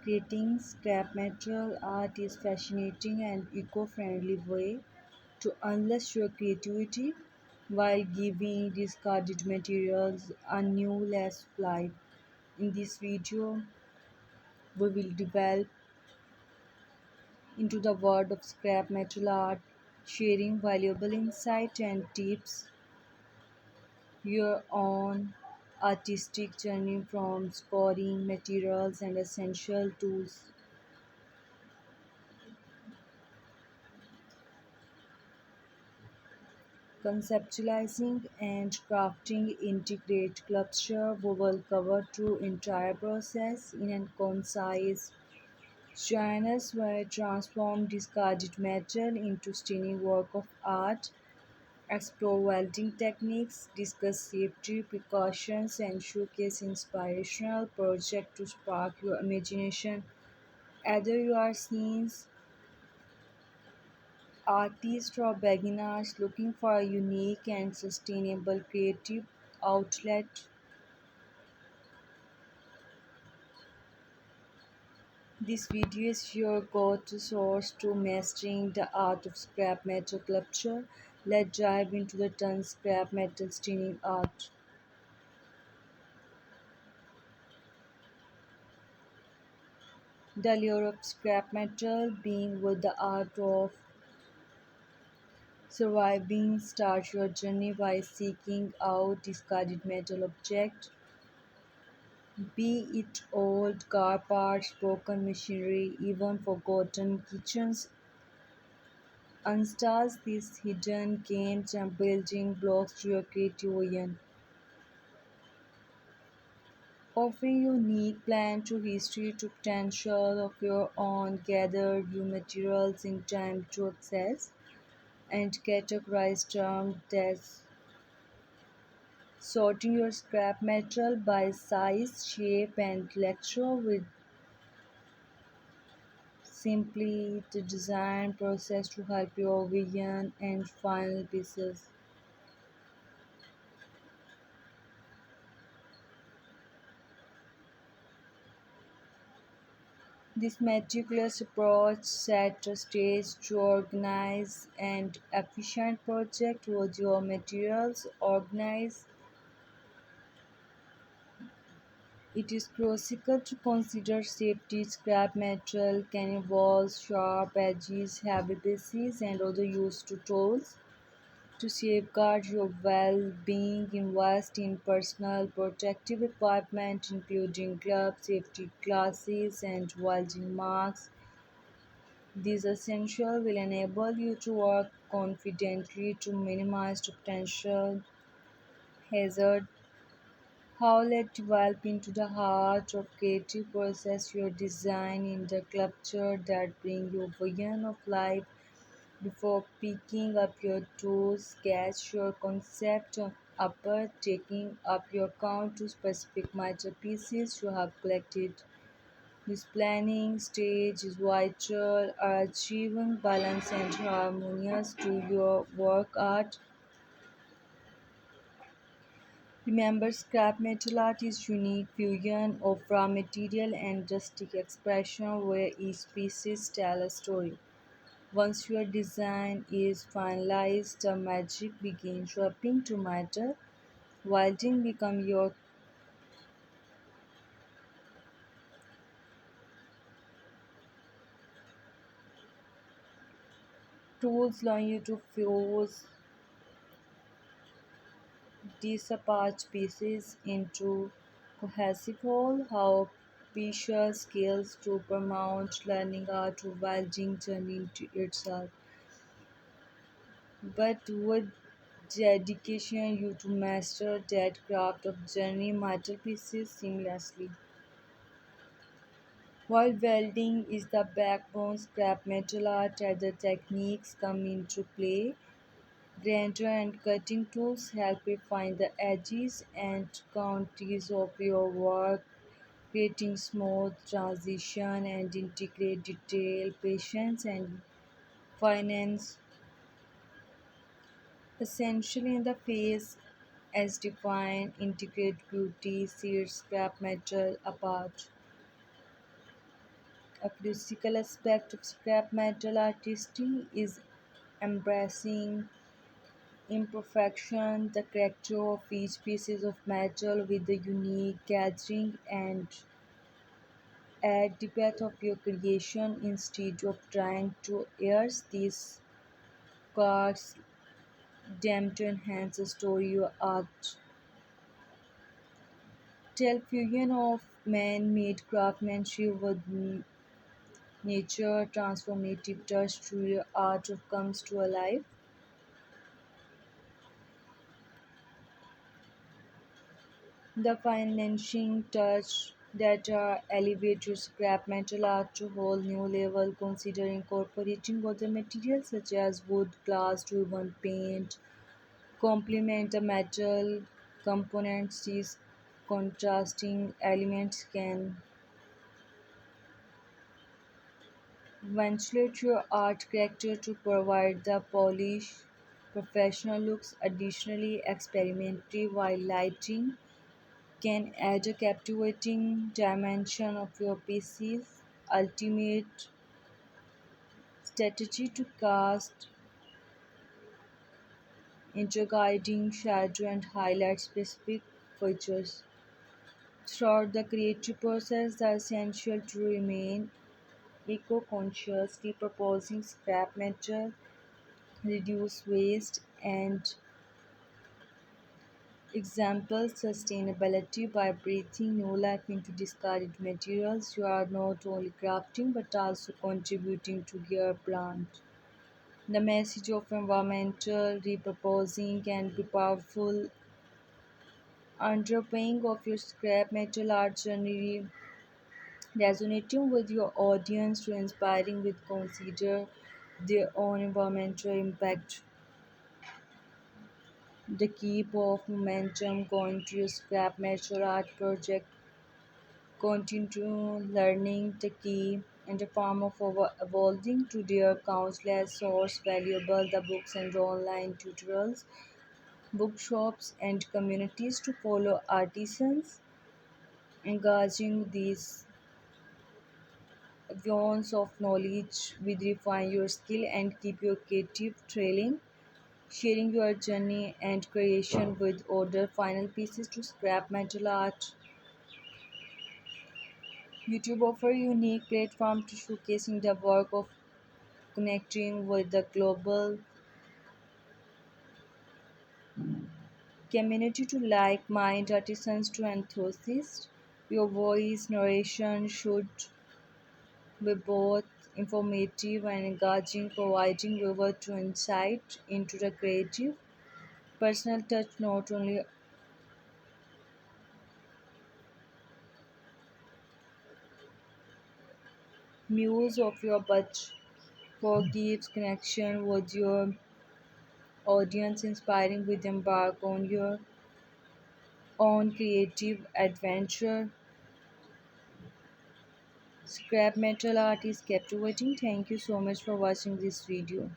Creating scrap metal art is fascinating and eco-friendly way to unleash your creativity while giving discarded materials a new life. In this video, we will delve into the world of scrap metal art, sharing valuable insight and tips your own artistic journey from scoring materials and essential tools. Conceptualizing and crafting integrate sculpture. We will cover through entire process in a concise genres where transform discarded metal into stunning work of art, explore welding techniques, discuss safety precautions, and showcase inspirational projects to spark your imagination. Either you are scenes artists or beginners looking for a unique and sustainable creative outlet, this video is your go-to source to mastering the art of scrap metal sculpture. Let's dive into the ton scrap metal staining art. The lure of scrap metal being with the art of surviving. Start your journey by seeking out discarded metal objects, be it old car parts, broken machinery, even forgotten kitchens. Unstalls these hidden games and building blocks to your creative vision, offering unique plan to history to potential of your own. Gather new materials in time to access and categorize term tests, sorting your scrap metal by size, shape, and texture with simply the design process to help your vision and final pieces. This meticulous approach sets the stage to organize and efficient project with your materials organized. It is crucial to consider safety. Scrap metal can involve sharp edges, heavy pieces, and other used tools. To safeguard your well-being, invest in personal protective equipment including gloves, safety glasses, and welding masks. These essentials will enable you to work confidently to minimize the potential hazard. How let develop into the heart of creative process your design in the sculpture that bring your vision of life. Before picking up your tools, sketch your concept upper, taking up your count to specific masterpieces you have collected. This planning stage is vital are achieving balance and harmonious to your work art. Remember, scrap metal art is unique fusion of raw material and rustic expression where each piece tells a story. Once your design is finalized, the magic begins shaping to matter. Welding become your tools allowing you to fuse disparate pieces into cohesive whole. How precious skills to promote learning art to welding journey into itself. But with dedication you to master that craft of journey metal pieces seamlessly. While welding is the backbone, scrap metal art other techniques come into play. Grinder and cutting tools help refine the edges and contours of your work, creating smooth transition and integrate detail, patience, and finance. Essentially, in the face as defined, integrate beauty, sears scrap metal apart. A crucial aspect of scrap metal artistry is embracing imperfection, the character of each piece of metal with the unique gathering and add the depth of your creation instead of trying to erase these cards them to enhance the story your art. Tell fusion of man-made craftsmanship with nature transformative touch through your art of comes to alive. The finishing touch that elevate your scrap metal art to a whole new level. Consider incorporating other materials such as wood, glass, to even paint. Complement the metal components. These contrasting elements can ventilate your art character to provide the polish professional looks. Additionally, experimental while lighting can add a captivating dimension of your pieces. Ultimate strategy to cast into guiding shadow and highlight specific features. Throughout the creative process, the essential to remain eco-conscious, repurposing scrap metal, reduce waste, and example sustainability by breathing new life into discarded materials. You are not only crafting but also contributing to your plant. The message of environmental repurposing can be powerful underpinning of your scrap metal art journey, resonating with your audience to inspiring with consider their own environmental impact. The keep of momentum going to your scrap metal art project. Continue learning the key and the form of evolving to their countless source valuable the books and online tutorials, bookshops and communities to follow artisans, engaging these zones of knowledge with refine your skill and keep your creative trailing, sharing your journey and creation with order final pieces to scrap metal art. YouTube offers a unique platform to showcasing the work of connecting with the global community to like-minded artisans to enthusiasts. Your voice narration should be both informative and engaging, providing viewers to insight into the creative personal touch not only muse of your but forgives connection with your audience, inspiring with embark on your own creative adventure. Scrap metal art is captivating. Thank you so much for watching this video.